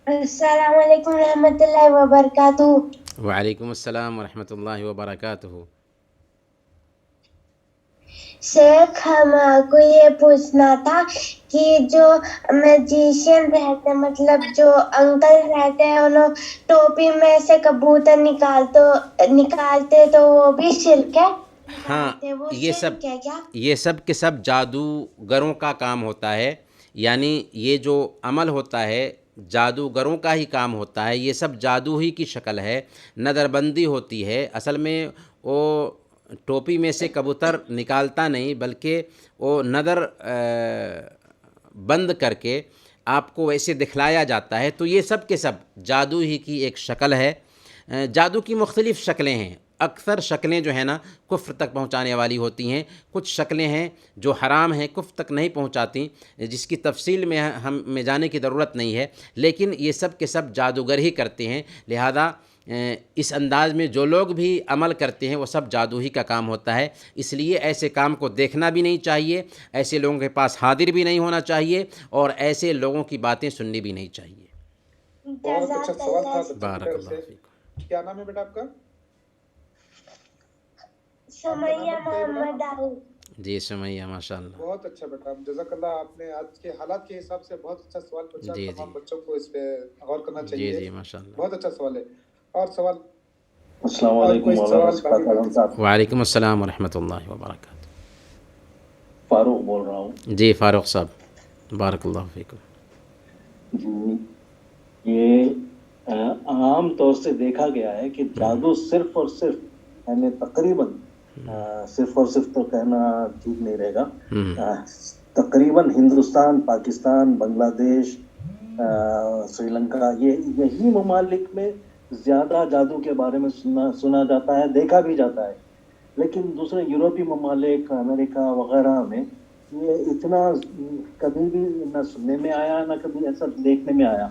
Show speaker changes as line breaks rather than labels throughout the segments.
السلام علیکم ورحمۃ اللہ وبرکاتہ۔
وعلیکم السلام ورحمۃ اللہ وبرکاتہ۔
شیخ، ہم کو یہ پوچھنا تھا کہ جو میجیشین رہتے مطلب جو انکل رہتے ہیں انہوں ٹوپی میں سے کبوتر نکالتے تو وہ بھی شرک ہے؟
ہاں،
نکالتے وہ
یہ
شرک ہے کیا؟
یہ سب کے سب جادوگروں کا کام ہوتا ہے، یعنی یہ جو عمل ہوتا ہے جادوگروں کا ہی کام ہوتا ہے، یہ سب جادو ہی کی شکل ہے، نظر بندی ہوتی ہے۔ اصل میں وہ ٹوپی میں سے کبوتر نکالتا نہیں، بلکہ وہ نظر بند کر کے آپ کو ویسے دکھلایا جاتا ہے، تو یہ سب کے سب جادو ہی کی ایک شکل ہے۔ جادو کی مختلف شکلیں ہیں، اکثر شکلیں جو ہیں نا کفر تک پہنچانے والی ہوتی ہیں، کچھ شکلیں ہیں جو حرام ہیں، کفر تک نہیں پہنچاتی، جس کی تفصیل میں ہمیں جانے کی ضرورت نہیں ہے، لیکن یہ سب کے سب جادوگر ہی کرتے ہیں، لہذا اس انداز میں جو لوگ بھی عمل کرتے ہیں وہ سب جادو ہی کا کام ہوتا ہے۔ اس لیے ایسے کام کو دیکھنا بھی نہیں چاہیے، ایسے لوگوں کے پاس حاضر بھی نہیں ہونا چاہیے، اور ایسے لوگوں کی باتیں سننی بھی نہیں چاہیے۔
بہت اچھا سوال تھا بچوں کی
بارک
طرف
اللہ
سے۔
فیکم۔
کیا نام ہے بیٹا آپ کا؟
سمیہ محمد عارف۔
جی سمیہ، ماشاء اللہ۔
بہت اچھا بیٹا، جزاک اللہ۔ آپ نے آج کے حالات کے حساب سے بہت اچھا سوال پوچھا،
جی
تمام
جی
بچوں کو اس پہ غور کرنا
جی
چاہیے،
جی ماشاء اللہ۔
بہت اچھا سوال ہے۔ اور سوال،
السلام
اور
علیکم
کوئی
مولانا
سوال
صفات
باقی
اعظم صاحب،
وعلیکم السلام ورحمۃ اللہ وبرکاتہ۔
فاروق بول رہا ہوں
جی فاروق صاحب، بارک اللہ فیکم۔
جی۔ یہ عام طور سے دیکھا گیا ہے کہ جادو صرف اور صرف یعنی تقریباً صرف اور صرف تو کہنا ٹھیک نہیں رہے گا، تقریباً ہندوستان، پاکستان، بنگلہ دیش، سری لنکا، یہی ممالک میں زیادہ جادو کے بارے میں سنا جاتا ہے، دیکھا بھی جاتا ہے، لیکن دوسرے یورپی ممالک، امریکہ وغیرہ میں یہ اتنا کبھی بھی نہ سننے میں آیا نہ کبھی ایسا دیکھنے میں آیا۔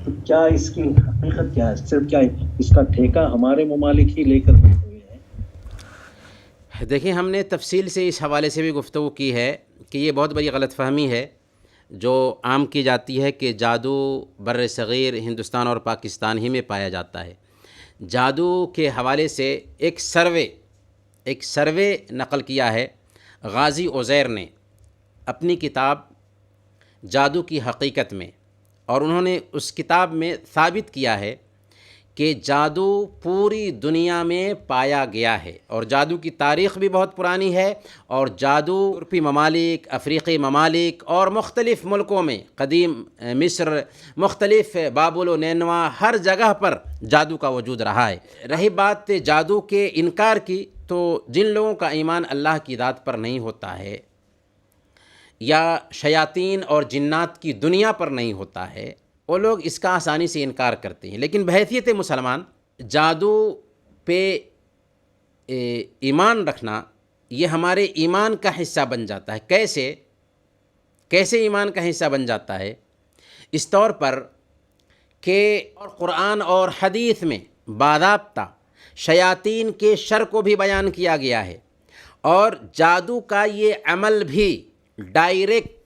تو کیا اس کی حقیقت کیا ہے؟ صرف کیا اس کا ٹھیکہ ہمارے ممالک ہی لے کر بیٹھے ہوئے ہیں؟
دیکھیں، ہم نے تفصیل سے اس حوالے سے بھی گفتگو کی ہے کہ یہ بہت بڑی غلط فہمی ہے جو عام کی جاتی ہے کہ جادو بر صغیر ہندوستان اور پاکستان ہی میں پایا جاتا ہے۔ جادو کے حوالے سے ایک سروے نقل کیا ہے غازی عزیر نے اپنی کتاب جادو کی حقیقت میں، اور انہوں نے اس کتاب میں ثابت کیا ہے کہ جادو پوری دنیا میں پایا گیا ہے، اور جادو کی تاریخ بھی بہت پرانی ہے، اور جادو یورپی ممالک، افریقی ممالک اور مختلف ملکوں میں، قدیم مصر، مختلف بابل و نینوا، ہر جگہ پر جادو کا وجود رہا ہے۔ رہی بات جادو کے انکار کی، تو جن لوگوں کا ایمان اللہ کی ذات پر نہیں ہوتا ہے یا شیاطین اور جنات کی دنیا پر نہیں ہوتا ہے، وہ لوگ اس کا آسانی سے انکار کرتے ہیں، لیکن بحیثیت مسلمان جادو پہ ایمان رکھنا یہ ہمارے ایمان کا حصہ بن جاتا ہے۔ کیسے ایمان کا حصہ بن جاتا ہے؟ اس طور پر کہ قرآن اور حدیث میں باضابطہ شیاطین کے شر کو بھی بیان کیا گیا ہے، اور جادو کا یہ عمل بھی ڈائریکٹ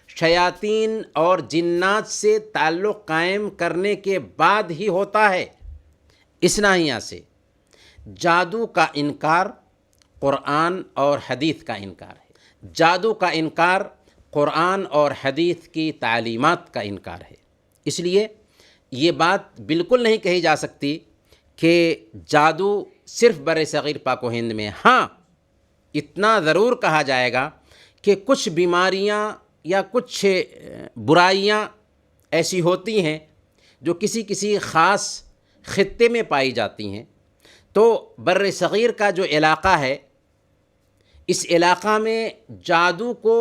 شیاطین اور جنات سے تعلق قائم کرنے کے بعد ہی ہوتا ہے۔ اسنائیہ سے جادو کا انکار قرآن اور حدیث کا انکار ہے، جادو کا انکار قرآن اور حدیث کی تعلیمات کا انکار ہے۔ اس لیے یہ بات بالکل نہیں کہی جا سکتی کہ جادو صرف بر صغیر پاک و ہند میں۔ ہاں، اتنا ضرور کہا جائے گا کہ کچھ بیماریاں یا کچھ برائیاں ایسی ہوتی ہیں جو کسی خاص خطے میں پائی جاتی ہیں، تو بر صغیر کا جو علاقہ ہے، اس علاقہ میں جادو کو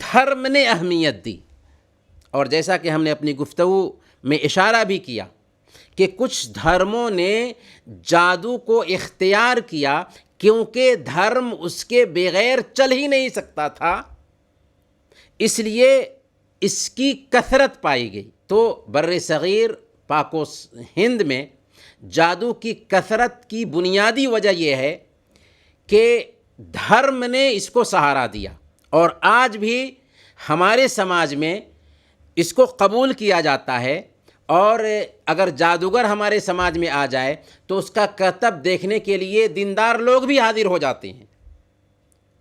دھرم نے اہمیت دی، اور جیسا کہ ہم نے اپنی گفتگو میں اشارہ بھی کیا کہ کچھ دھرموں نے جادو کو اختیار کیا کیونکہ دھرم اس کے بغیر چل ہی نہیں سکتا تھا، اس لیے اس کی کثرت پائی گئی۔ تو بر صغیر پاک و ہند میں جادو کی کثرت کی بنیادی وجہ یہ ہے کہ دھرم نے اس کو سہارا دیا، اور آج بھی ہمارے سماج میں اس کو قبول کیا جاتا ہے، اور اگر جادوگر ہمارے سماج میں آ جائے تو اس کا کرتب دیکھنے کے لیے دیندار لوگ بھی حاضر ہو جاتے ہیں.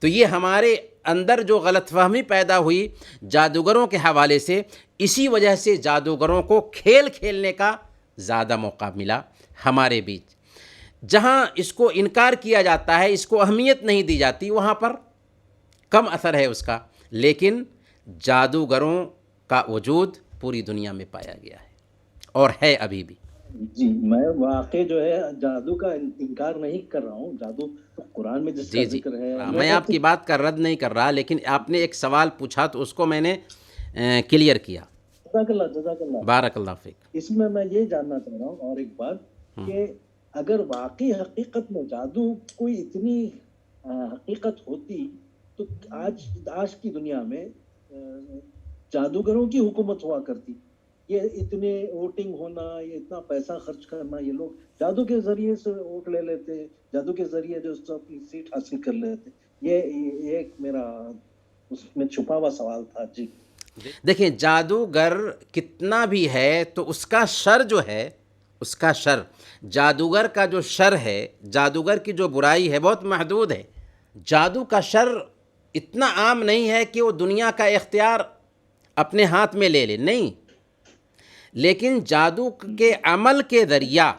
تو یہ ہمارے اندر جو غلط فہمی پیدا ہوئی جادوگروں کے حوالے سے، اسی وجہ سے جادوگروں کو کھیل کھیلنے کا زیادہ موقع ملا ہمارے بیچ. جہاں اس کو انکار کیا جاتا ہے، اس کو اہمیت نہیں دی جاتی، وہاں پر کم اثر ہے اس کا. لیکن جادوگروں کا وجود پوری دنیا میں پایا گیا ہے اور ہے ابھی بھی.
جی، میں واقع جو ہے جادو کا انکار نہیں کر رہا ہوں. جادو قرآن میں جس کا
جی
ذکر ہے،
میں آپ کی بات کا رد نہیں کر رہا، لیکن آپ نے ایک سوال پوچھا تو اس کو میں نے کلیئر کیا.
جزاک اللہ.
بارک اللہ فیک.
اس میں یہ جاننا چاہ رہا ہوں اور ایک بات کہ اگر واقعی حقیقت میں جادو کوئی اتنی حقیقت ہوتی تو آج کی دنیا میں جادوگروں کی حکومت ہوا کرتی. یہ اتنے ووٹنگ ہونا، یہ اتنا پیسہ خرچ کرنا، یہ لوگ جادو کے ذریعے سے ووٹ لے لیتے، جادو کے ذریعے جو اپنی سیٹ حاصل کر لیتے. یہ ایک میرا اس میں چھپا ہوا سوال تھا. جی
دیکھیں، جادوگر کتنا بھی ہے تو اس کا شر جو ہے، اس کا شر، جادوگر کا جو شر ہے، جادوگر کی جو برائی ہے بہت محدود ہے. جادو کا شر اتنا عام نہیں ہے کہ وہ دنیا کا اختیار اپنے ہاتھ میں لے لے، نہیں. لیکن جادو کے عمل کے ذریعہ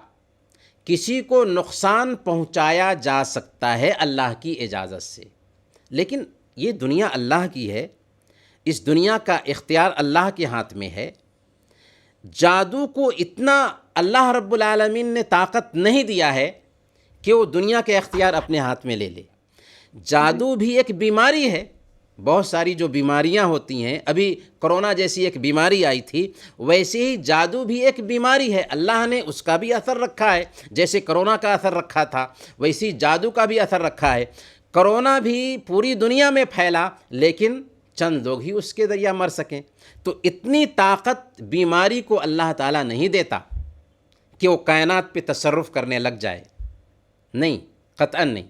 کسی کو نقصان پہنچایا جا سکتا ہے اللہ کی اجازت سے. لیکن یہ دنیا اللہ کی ہے، اس دنیا کا اختیار اللہ کے ہاتھ میں ہے. جادو کو اتنا اللہ رب العالمین نے طاقت نہیں دیا ہے کہ وہ دنیا کے اختیار اپنے ہاتھ میں لے لے. جادو بھی ایک بیماری ہے. بہت ساری جو بیماریاں ہوتی ہیں، ابھی کرونا جیسی ایک بیماری آئی تھی، ویسے ہی جادو بھی ایک بیماری ہے. اللہ نے اس کا بھی اثر رکھا ہے. جیسے کرونا کا اثر رکھا تھا، ویسی جادو کا بھی اثر رکھا ہے. کرونا بھی پوری دنیا میں پھیلا، لیکن چند لوگ ہی اس کے ذریعہ مر سکیں. تو اتنی طاقت بیماری کو اللہ تعالیٰ نہیں دیتا کہ وہ کائنات پہ تصرف کرنے لگ جائے. نہیں، قطعاً نہیں.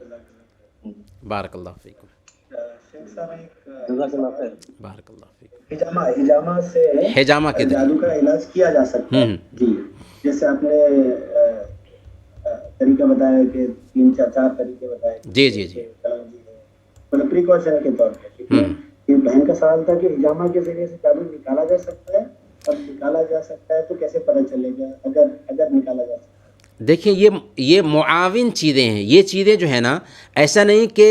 بارک اللہ فیکم.
جزاک اللہ خیر.
بارک اللہ فیکم.
ہجامہ سے
حجامہ کے
جادو کا علاج کیا جا سکتا ہے. جی، جیسے آپ نے طریقہ بتایا کہ 3-4 طریقے بتائے.
جی جی جی
مطلب پریکاشن کے طور پہ. یہ بہن کا سوال تھا کہ ہجامہ کے ذریعے سے جادو نکالا جا سکتا ہے، اور نکالا جا سکتا ہے تو کیسے پتہ چلے گا اگر نکالا جا سکتا ہے؟
دیکھیں، یہ معاون چیزیں ہیں. یہ چیزیں جو ہے نا، ایسا نہیں کہ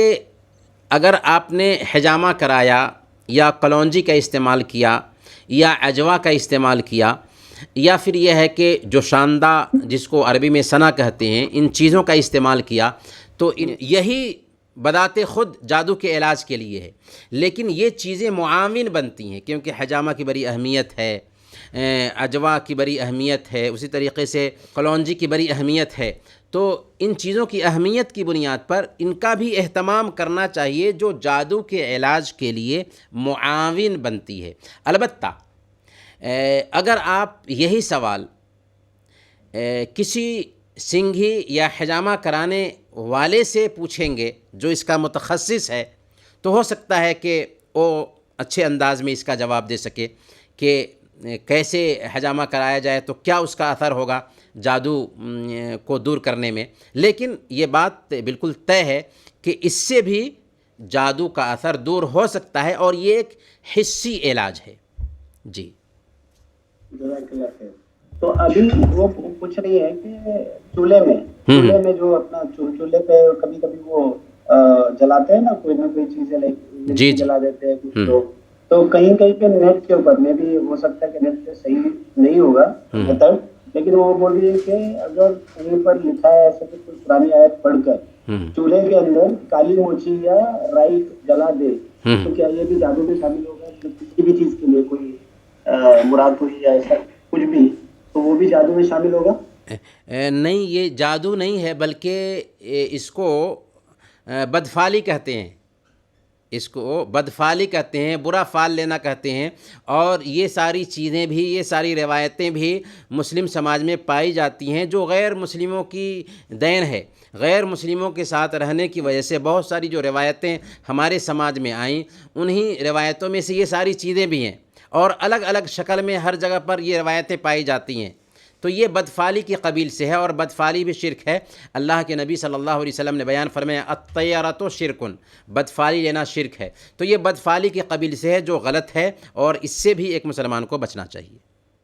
اگر آپ نے حجامہ کرایا یا کلونجی کا استعمال کیا یا اجوا کا استعمال کیا، یا پھر یہ ہے کہ جو شاندہ جس کو عربی میں سنا کہتے ہیں، ان چیزوں کا استعمال کیا تو یہی بذات خود جادو کے علاج کے لیے ہے. لیکن یہ چیزیں معاون بنتی ہیں، کیونکہ حجامہ کی بڑی اہمیت ہے، اجوا کی بڑی اہمیت ہے، اسی طریقے سے کلونجی کی بڑی اہمیت ہے. تو ان چیزوں کی اہمیت کی بنیاد پر ان کا بھی اہتمام کرنا چاہیے جو جادو کے علاج کے لیے معاون بنتی ہے. البتہ اگر آپ یہی سوال کسی سنگھی یا حجامہ کرانے والے سے پوچھیں گے جو اس کا متخصص ہے، تو ہو سکتا ہے کہ وہ اچھے انداز میں اس کا جواب دے سکے کہ کیسے حجامہ کرایا جائے تو کیا اس کا اثر ہوگا جادو کو دور کرنے میں. لیکن یہ بات بالکل طے ہے کہ اس سے بھی جادو کا اثر دور ہو سکتا ہے، اور یہ ایک حسی علاج ہے. جی
جزاک اللہ خیر. تو ابھی وہ پوچھ رہی ہے کہ چولہے میں جو اپنا چولہے پہ کبھی کبھی وہ جلاتے ہیں نا، کوئی نہ کوئی چیزیں جلا دیتے ہیں کچھ لوگ. تو کہیں پہ نیٹ کے اوپر میں بھی ہو سکتا ہے کہ نیٹ پہ صحیح نہیں ہوگا میتھڈ، لیکن وہ بول رہی ہے کہ اگر کہیں پر لکھا ہے ایسا کہ کوئی پرانی آیت پڑھ کر چولہے کے اندر کالی موچی یا رائی جلا دے تو کیا یہ بھی جادو میں شامل ہوگا؟ کسی بھی چیز کے لیے کوئی مراد ہوئی یا ایسا کچھ بھی، تو وہ بھی جادو میں شامل ہوگا؟
نہیں، یہ جادو نہیں ہے، بلکہ اس کو بدفعلی کہتے ہیں. اس کو بدفعلی کہتے ہیں، برا فعل لینا کہتے ہیں. اور یہ ساری چیزیں بھی، یہ ساری روایتیں بھی مسلم سماج میں پائی جاتی ہیں جو غیر مسلموں کی دین ہے. غیر مسلموں کے ساتھ رہنے کی وجہ سے بہت ساری جو روایتیں ہمارے سماج میں آئیں، انہی روایتوں میں سے یہ ساری چیزیں بھی ہیں. اور الگ الگ شکل میں ہر جگہ پر یہ روایتیں پائی جاتی ہیں، تو یہ بدفعلی کی قبیل سے ہے، اور بدفعلی بھی شرک ہے۔ اللہ کے نبی صلی اللہ علیہ وسلم نے بیان فرمایا الطیرۃ شرکن، بدفعلی لینا شرک ہے، تو یہ بدفعلی کی قبیل سے ہے جو غلط ہے، اور اس سے بھی ایک مسلمان کو بچنا چاہیے۔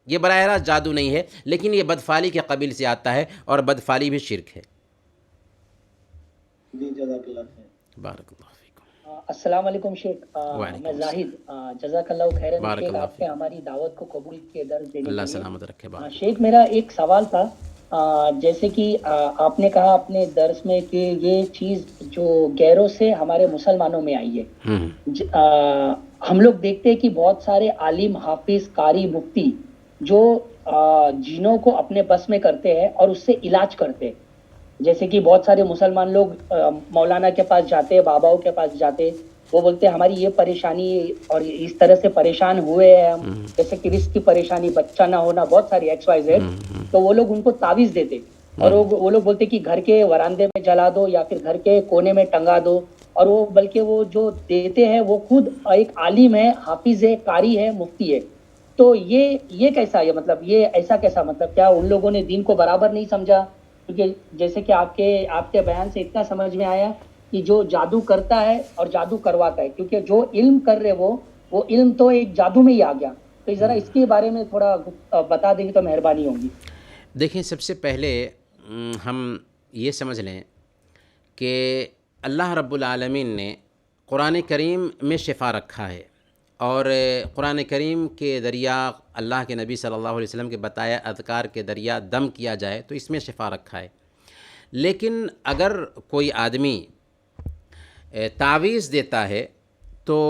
یہ براہ راست جادو نہیں ہے، لیکن یہ بدفعلی کے قبیل سے آتا ہے، اور بدفعلی بھی شرک ہے۔
جی جزاک اللہ خیر۔
بارک اللہ فیکم۔
السلام علیکم شیخ،
وعلیکم
میں زاہد، جزاک اللہ خیرن
بارک
شیخ،
اللہ
آپ نے
فیکم۔
ہماری دعوت کو قبول کیے درس دینے
اللہ
کے لیے۔
سلامت رکھے۔ بارک
شیخ میرا ایک سوال تھا، جیسے کہ آپ نے کہا اپنے درس میں کہ یہ چیز جو غیروں سے ہمارے مسلمانوں میں آئی ہے، ہم لوگ دیکھتے ہیں کہ بہت سارے عالم، حافظ، قاری، مفتی جو جنوں کو اپنے بس میں کرتے ہیں اور اس سے علاج کرتے ہیں، جیسے کہ بہت سارے مسلمان لوگ مولانا کے پاس جاتے ہیں، باباؤں کے پاس جاتے ہیں، وہ بولتے ہیں ہماری یہ پریشانی اور اس طرح سے پریشان ہوئے ہیں ہم، جیسے کہ رزق کی پریشانی، بچہ نہ ہونا، بہت ساری ایکس وائی زیڈ، تو وہ لوگ ان کو تعویذ دیتے، اور وہ لوگ بولتے کہ گھر کے وراندے میں جلا دو یا پھر گھر کے کونے میں ٹنگا دو، اور وہ بلکہ وہ جو دیتے ہیں وہ خود ایک عالم ہے، حافظ ہے، قاری ہے، مفتی ہے، تو یہ کیسا ہے؟ مطلب یہ ایسا کیسا؟ مطلب کیا ان لوگوں نے دین کو برابر نہیں سمجھا؟ کیونکہ جیسے کہ آپ کے بیان سے اتنا سمجھ میں آیا کہ جو جادو کرتا ہے اور جادو کرواتا ہے، کیونکہ جو علم کر رہے وہ علم تو ایک جادو میں ہی آ گیا، تو ذرا اس کے بارے میں تھوڑا بتا دیں گے تو مہربانی ہوگی۔
دیکھیں، سب سے پہلے ہم یہ سمجھ لیں کہ اللہ رب العالمین نے قرآن کریم میں شفا رکھا ہے، اور قرآن کریم کے ذریعہ اللہ کے نبی صلی اللہ علیہ وسلم کے بتایا اذکار کے ذریعہ دم کیا جائے تو اس میں شفا رکھا ہے۔ لیکن اگر کوئی آدمی تعویذ دیتا ہے تو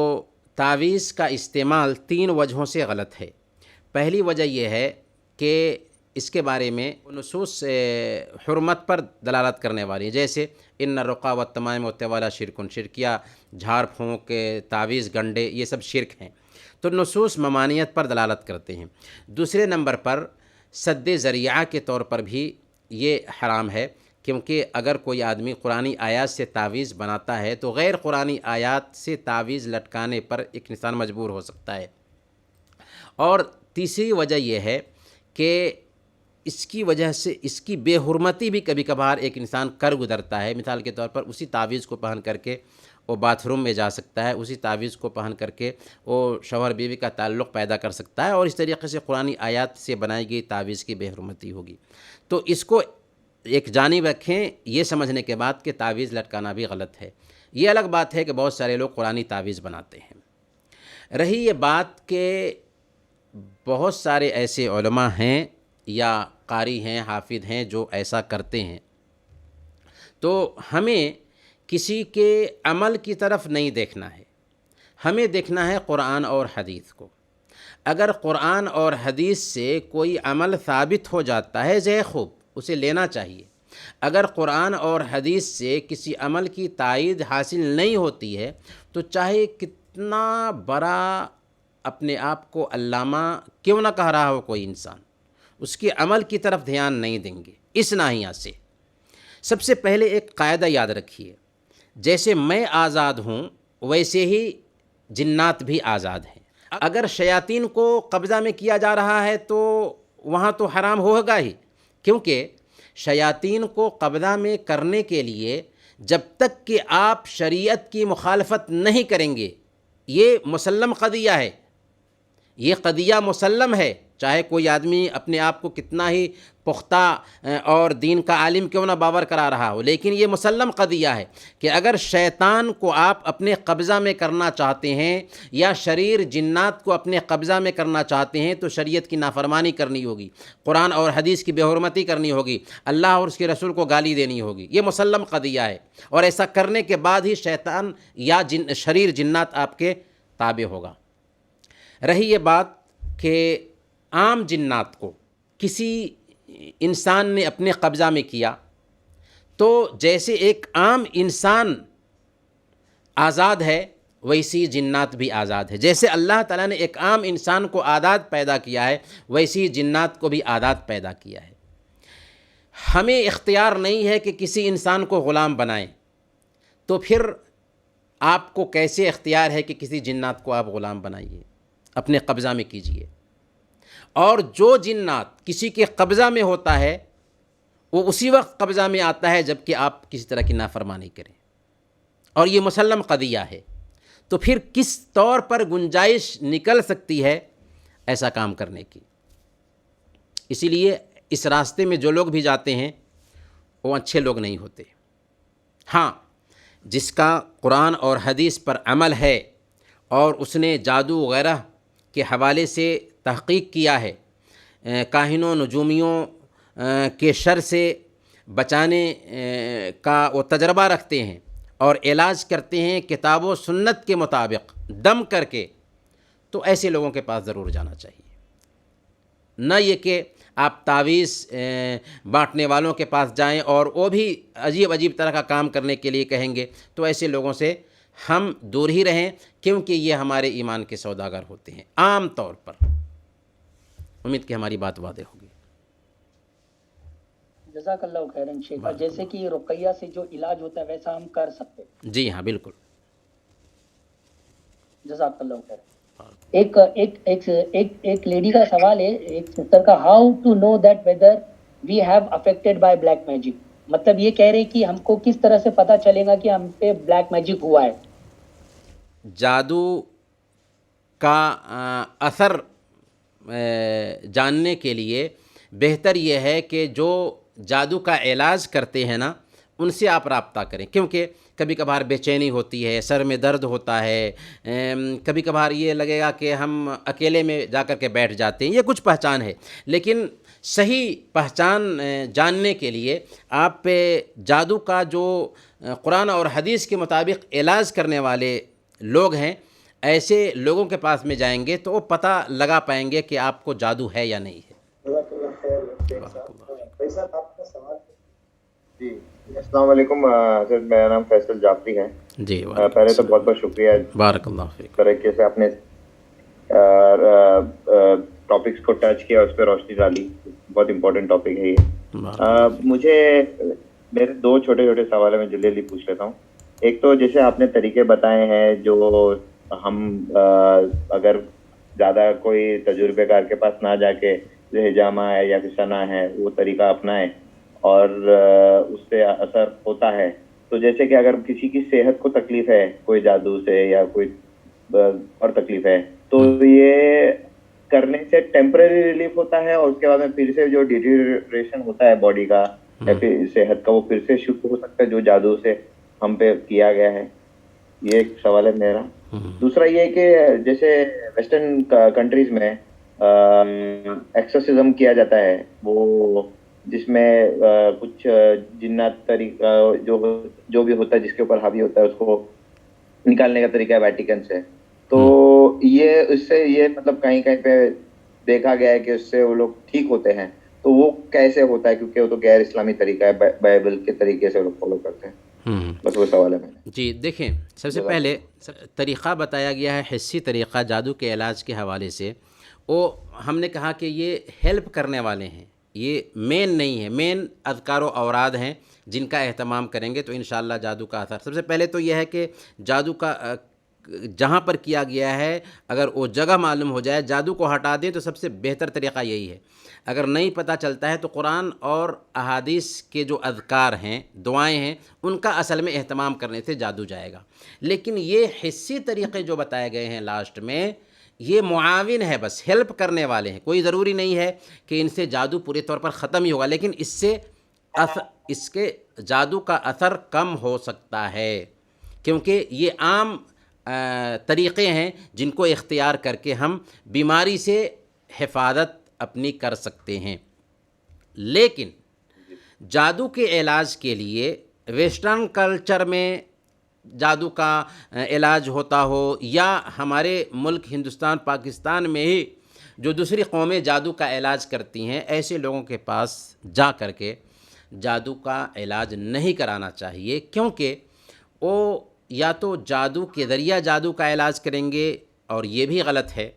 تعویذ کا استعمال 3 وجہوں سے غلط ہے۔ پہلی وجہ یہ ہے کہ اس کے بارے میں نصوص حرمت پر دلالت کرنے والی ہیں، جیسے ان الرقیٰ والتمائم والتوالہ شرکن، شرکیہ جھاڑ پھونک، تعویذ، گنڈے، یہ سب شرک ہیں، تو نصوص ممانعت پر دلالت کرتے ہیں۔ دوسرے نمبر پر سد ذریعہ کے طور پر بھی یہ حرام ہے، کیونکہ اگر کوئی آدمی قرآنی آیات سے تعویذ بناتا ہے تو غیر قرآنی آیات سے تعویذ لٹکانے پر ایک انسان مجبور ہو سکتا ہے۔ اور تیسری وجہ یہ ہے کہ اس کی وجہ سے اس کی بے حرمتی بھی کبھی کبھار ایک انسان کر گزرتا ہے۔ مثال کے طور پر اسی تعویذ کو پہن کر کے وہ باتھ روم میں جا سکتا ہے، اسی تعویذ کو پہن کر کے وہ شوہر بیوی کا تعلق پیدا کر سکتا ہے، اور اس طریقے سے قرآنی آیات سے بنائی گئی تعویذ کی بے حرمتی ہوگی۔ تو اس کو ایک جانب رکھیں یہ سمجھنے کے بعد کہ تعویذ لٹکانا بھی غلط ہے۔ یہ الگ بات ہے کہ بہت سارے لوگ قرآنی تعویذ بناتے ہیں۔ رہی یہ بات کہ بہت سارے ایسے علماء ہیں یا قاری ہیں، حافظ ہیں جو ایسا کرتے ہیں، تو ہمیں کسی کے عمل کی طرف نہیں دیکھنا ہے، ہمیں دیکھنا ہے قرآن اور حدیث کو۔ اگر قرآن اور حدیث سے کوئی عمل ثابت ہو جاتا ہے زے خوب، اسے لینا چاہیے۔ اگر قرآن اور حدیث سے کسی عمل کی تائید حاصل نہیں ہوتی ہے تو چاہے کتنا بڑا اپنے آپ کو علامہ کیوں نہ کہہ رہا ہو کوئی انسان، اس کے عمل کی طرف دھیان نہیں دیں گے اس ناحیہ سے۔ سب سے پہلے ایک قاعدہ یاد رکھیے، جیسے میں آزاد ہوں ویسے ہی جنات بھی آزاد ہیں۔ اگر شیاطین کو قبضہ میں کیا جا رہا ہے تو وہاں تو حرام ہوگا ہی، کیونکہ شیاطین کو قبضہ میں کرنے کے لیے جب تک کہ آپ شریعت کی مخالفت نہیں کریں گے، یہ مسلم قضیہ ہے، یہ قضیہ مسلم ہے، چاہے کوئی آدمی اپنے آپ کو کتنا ہی پختہ اور دین کا عالم کیوں نہ باور کرا رہا ہو، لیکن یہ مسلم قضیہ ہے کہ اگر شیطان کو آپ اپنے قبضہ میں کرنا چاہتے ہیں یا شریر جنات کو اپنے قبضہ میں کرنا چاہتے ہیں تو شریعت کی نافرمانی کرنی ہوگی، قرآن اور حدیث کی بے حرمتی کرنی ہوگی، اللہ اور اس کے رسول کو گالی دینی ہوگی۔ یہ مسلم قضیہ ہے، اور ایسا کرنے کے بعد ہی شیطان یا شریر جنات آپ کے تابع ہوگا۔ رہی یہ بات کہ عام جنات کو کسی انسان نے اپنے قبضہ میں کیا، تو جیسے ایک عام انسان آزاد ہے ویسی جنات بھی آزاد ہے۔ جیسے اللہ تعالیٰ نے ایک عام انسان کو آزاد پیدا کیا ہے ویسی جنات کو بھی آزاد پیدا کیا ہے۔ ہمیں اختیار نہیں ہے کہ کسی انسان کو غلام بنائیں، تو پھر آپ کو کیسے اختیار ہے کہ کسی جنات کو آپ غلام بنائیے؟ اپنے قبضہ میں کیجئے. اور جو جنات کسی کے قبضہ میں ہوتا ہے وہ اسی وقت قبضہ میں آتا ہے جب کہ آپ کسی طرح کی نافرمانی کریں، اور یہ مسلم قضیہ ہے. تو پھر کس طور پر گنجائش نکل سکتی ہے ایسا کام کرنے کی؟ اسی لیے اس راستے میں جو لوگ بھی جاتے ہیں وہ اچھے لوگ نہیں ہوتے. ہاں، جس کا قرآن اور حدیث پر عمل ہے اور اس نے جادو وغیرہ کے حوالے سے تحقیق کیا ہے، کاہنوں نجومیوں کے شر سے بچانے کا وہ تجربہ رکھتے ہیں اور علاج کرتے ہیں کتاب و سنت کے مطابق دم کر کے، تو ایسے لوگوں کے پاس ضرور جانا چاہیے. نہ یہ کہ آپ تعویذ بانٹنے والوں کے پاس جائیں اور وہ بھی عجیب عجیب طرح کا کام کرنے کے لیے کہیں گے. تو ایسے لوگوں سے ہم دور ہی رہیں، کیونکہ یہ ہمارے ایمان کے سوداگر ہوتے ہیں عام طور پر. امید کہ ہماری بات واضح ہوگی.
جزاک اللہ خیرن شیخ. اور جیسے کہ رقیہ سے جو علاج ہوتا ہے ویسا ہم کر سکتے ہیں؟
جی ہاں، بالکل.
جزاک اللہ خیر. ایک لیڈی کا سوال ہے، ایک سسٹر کا، how to know that whether we have affected by black magic. مطلب یہ کہہ رہے کہ ہم کو کس طرح سے پتہ چلے گا کہ ہم پہ بلیک میجک ہوا ہے؟
جادو کا اثر جاننے کے لیے بہتر یہ ہے کہ جو جادو کا علاج کرتے ہیں نا ان سے آپ رابطہ کریں، کیونکہ کبھی کبھار بے چینی ہوتی ہے، سر میں درد ہوتا ہے، کبھی کبھار یہ لگے گا کہ ہم اکیلے میں جا کر کے بیٹھ جاتے ہیں. یہ کچھ پہچان ہے، لیکن صحیح پہچان جاننے کے لیے آپ پہ جادو کا جو قرآن اور حدیث کے مطابق علاج کرنے والے لوگ ہیں، ایسے لوگوں کے پاس میں جائیں گے تو وہ پتہ لگا پائیں گے کہ آپ کو جادو ہے یا نہیں ہے.
جی السلام علیکم سر، میرا نام فیصل جعفری ہے.
جی
پہلے تو بہت بہت شکریہ
بارک اللہ فیک.
طریقے سے آپ نے ٹاپکس کو ٹچ کیا، اس پہ روشنی ڈالی. بہت امپورٹنٹ ٹاپک ہے یہ. مجھے میرے دو چھوٹے چھوٹے سوال میں جلدی جلدی پوچھ لیتا ہوں. ایک تو جیسے آپ نے طریقے بتائے ہیں جو ہم اگر زیادہ کوئی تجربے کار کے پاس نہ جا کے حجامہ ہے یا فسانہ ہے وہ طریقہ اپنائیں اور اس سے اثر ہوتا ہے. تو جیسے کہ اگر کسی کی صحت کو تکلیف ہے کوئی جادو سے یا کوئی اور تکلیف ہے تو یہ کرنے سے ٹیمپرری ریلیف ہوتا ہے اور اس کے بعد میں پھر سے جو ڈیٹیریشن ہوتا ہے باڈی کا یا پھر صحت کا وہ پھر سے شروع ہو سکتا ہے جو جادو سے ہم پہ کیا گیا ہے. یہ ایک سوال ہے میرا. دوسرا یہ کہ جیسے ویسٹرن کنٹریز میں ایکسرسزم کیا جاتا ہے وہ جس میں کچھ جنات طریقہ جو بھی ہوتا ہے جس کے اوپر حاوی ہوتا ہے اس کو نکالنے کا طریقہ ہے ویٹیکن سے. تو یہ اس سے یہ مطلب کہیں کہیں پہ دیکھا گیا ہے کہ اس سے وہ لوگ ٹھیک ہوتے ہیں. تو وہ کیسے ہوتا ہے؟ کیونکہ وہ تو غیر اسلامی طریقہ ہے، بائبل کے طریقے سے وہ لوگ فالو کرتے ہیں. بس وہ سوال ہے میرا.
جی دیکھیں، سب سے پہلے طریقہ بتایا گیا ہے حسی طریقہ جادو کے علاج کے حوالے سے. وہ ہم نے کہا کہ یہ ہیلپ کرنے والے ہیں، یہ مین نہیں ہے. مین اذکار و اوراد ہیں جن کا اہتمام کریں گے تو انشاءاللہ جادو کا اثر. سب سے پہلے تو یہ ہے کہ جادو کا جہاں پر کیا گیا ہے اگر وہ جگہ معلوم ہو جائے، جادو کو ہٹا دیں تو سب سے بہتر طریقہ یہی ہے. اگر نہیں پتہ چلتا ہے تو قرآن اور احادیث کے جو اذکار ہیں، دعائیں ہیں، ان کا اصل میں اہتمام کرنے سے جادو جائے گا. لیکن یہ حسی طریقے جو بتائے گئے ہیں لاسٹ میں، یہ معاون ہے، بس ہیلپ کرنے والے ہیں. کوئی ضروری نہیں ہے کہ ان سے جادو پورے طور پر ختم ہی ہوگا، لیکن اس کے جادو کا اثر کم ہو سکتا ہے، کیونکہ یہ عام طریقے ہیں جن کو اختیار کر کے ہم بیماری سے حفاظت اپنی کر سکتے ہیں. لیکن جادو کے علاج کے لیے ویسٹرن کلچر میں جادو کا علاج ہوتا ہو یا ہمارے ملک ہندوستان پاکستان میں ہی جو دوسری قومیں جادو کا علاج کرتی ہیں، ایسے لوگوں کے پاس جا کر کے جادو کا علاج نہیں کرانا چاہیے، کیونکہ وہ یا تو جادو کے ذریعہ جادو کا علاج کریں گے اور یہ بھی غلط ہے،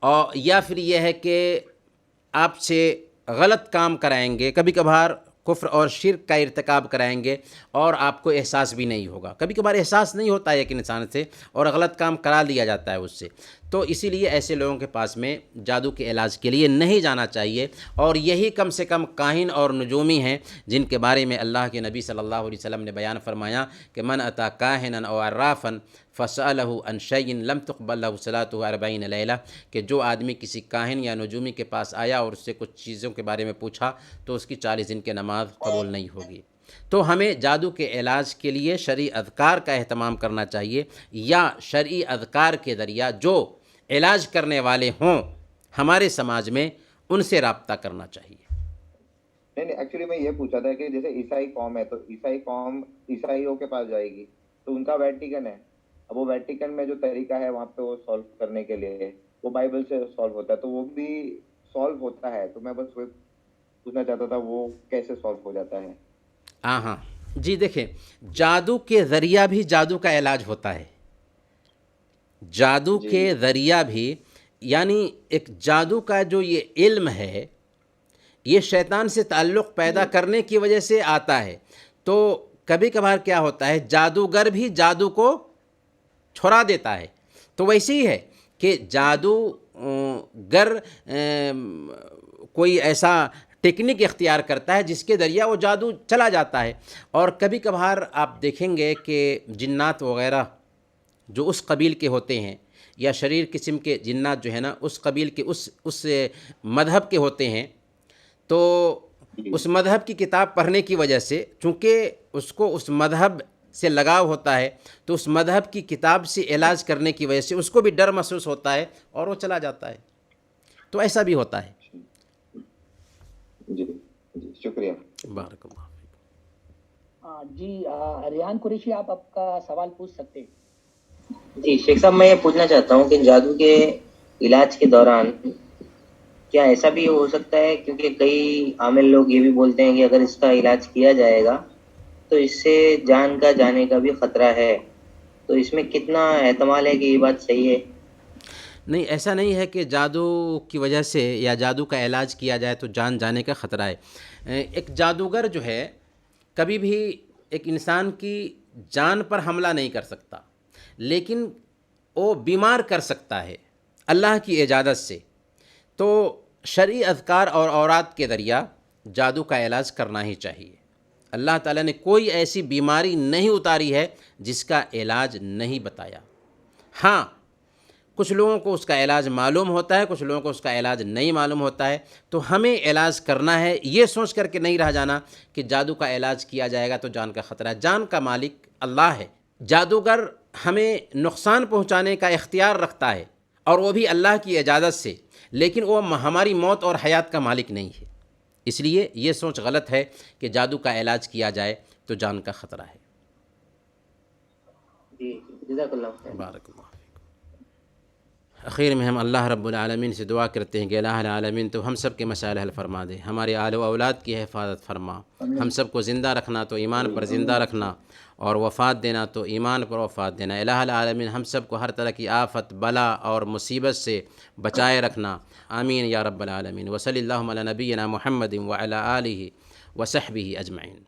اور یا پھر یہ ہے کہ آپ سے غلط کام کرائیں گے، کبھی کبھار کفر اور شرک کا ارتکاب کرائیں گے اور آپ کو احساس بھی نہیں ہوگا. کبھی کبھار احساس نہیں ہوتا ہے ایک انسان سے اور غلط کام کرا لیا جاتا ہے اس سے. تو اسی لیے ایسے لوگوں کے پاس میں جادو کے علاج کے لیے نہیں جانا چاہیے، اور یہی کم سے کم کاہن اور نجومی ہیں جن کے بارے میں اللہ کے نبی صلی اللہ علیہ وسلم نے بیان فرمایا کہ من اتا کاہنا او عرافا فسألہ عن شیء لم تقبل له صلاته 40 لیلہ، کہ جو آدمی کسی کاہن یا نجومی کے پاس آیا اور اس سے کچھ چیزوں کے بارے میں پوچھا تو اس کی 40 دن کی نماز قبول نہیں ہوگی۔ تو ہمیں جادو کے علاج کے لیے شرعی اذکار کا اہتمام کرنا چاہیے، یا شرعی اذکار کے ذریعہ جو علاج کرنے والے ہوں ہمارے سماج میں ان سے رابطہ کرنا چاہیے۔
نہیں ایکچولی میں یہ پوچھا تھا کہ جیسے عیسائی قوم ہے تو عیسائی قوم عیسائیوں کے پاس جائے گی تو ان کا ویٹیکن ہے، اب وہ ویٹیکن میں جو طریقہ ہے وہاں پہ وہ سالو کرنے کے لیے وہ بائبل سے سالو ہوتا ہے، تو وہ بھی سالو ہوتا ہے، تو میں بس وہ پوچھنا چاہتا تھا وہ کیسے سالو ہو جاتا ہے؟
ہاں جی، دیکھیں جادو کے ذریعہ بھی جادو کا علاج ہوتا ہے، جادو کے ذریعہ بھی، یعنی ایک جادو کا جو یہ علم ہے یہ شیطان سے تعلق پیدا کرنے کی وجہ سے آتا ہے، تو کبھی کبھار کیا ہوتا ہے جادوگر بھی جادو کو چھڑا دیتا ہے، تو ویسے ہی ہے کہ جادوگر کوئی ایسا ٹیکنک اختیار کرتا ہے جس کے ذریعہ وہ جادو چلا جاتا ہے، اور کبھی کبھار آپ دیکھیں گے کہ جنات وغیرہ جو اس قبیل کے ہوتے ہیں یا شریر قسم کے جنات جو ہے نا اس قبیل کے اس مذہب کے ہوتے ہیں، تو اس مذہب کی کتاب پڑھنے کی وجہ سے چونکہ اس کو اس مذہب سے لگاؤ ہوتا ہے تو اس مذہب کی کتاب سے علاج کرنے کی وجہ سے اس کو بھی ڈر محسوس ہوتا ہے اور وہ چلا جاتا ہے، تو ایسا بھی ہوتا ہے۔
جی شکریہ،
بارک اللہ۔
جی ریحان قریشی آپ کا سوال پوچھ سکتے ہیں۔
جی شیخ صاحب، میں یہ پوچھنا چاہتا ہوں کہ جادو کے علاج کے دوران کیا ایسا بھی ہو سکتا ہے، کیونکہ کئی عامل لوگ یہ بھی بولتے ہیں کہ اگر اس کا علاج کیا جائے گا تو اس سے جان کا جانے کا بھی خطرہ ہے، تو اس میں کتنا احتمال ہے کہ یہ بات صحیح ہے؟
نہیں، ایسا نہیں ہے کہ جادو کی وجہ سے یا جادو کا علاج کیا جائے تو جان جانے کا خطرہ ہے۔ ایک جادوگر جو ہے کبھی بھی ایک انسان کی جان پر حملہ نہیں کر سکتا، لیکن وہ بیمار کر سکتا ہے اللہ کی اجازت سے، تو شرعی اذکار اور اوراد کے ذریعہ جادو کا علاج کرنا ہی چاہیے۔ اللہ تعالیٰ نے کوئی ایسی بیماری نہیں اتاری ہے جس کا علاج نہیں بتایا۔ ہاں کچھ لوگوں کو اس کا علاج معلوم ہوتا ہے، کچھ لوگوں کو اس کا علاج نہیں معلوم ہوتا ہے، تو ہمیں علاج کرنا ہے، یہ سوچ کر کے نہیں رہ جانا کہ جادو کا علاج کیا جائے گا تو جان کا خطرہ ہے۔ جان کا مالک اللہ ہے، جادوگر ہمیں نقصان پہنچانے کا اختیار رکھتا ہے اور وہ بھی اللہ کی اجازت سے، لیکن وہ ہماری موت اور حیات کا مالک نہیں ہے، اس لیے یہ سوچ غلط ہے کہ جادو کا علاج کیا جائے تو جان کا خطرہ ہے۔
جی جزاک اللہ خیر۔
بارک اللہ۔ اخیر میں ہم اللہ رب العالمین سے دعا کرتے ہیں کہ الہ العالمین تو ہم سب کے مسائل حل فرما دے، ہمارے آل و اولاد کی حفاظت فرما، ہم سب کو زندہ رکھنا تو ایمان پر زندہ رکھنا، اور وفات دینا تو ایمان پر وفات دینا۔ الہ العالمین ہم سب کو ہر طرح کی آفت، بلا اور مصیبت سے بچائے رکھنا، آمین یا رب العالمین۔ وصلی اللہم علی نبینا محمد وعلی آلہ وصحبہ اجمعین۔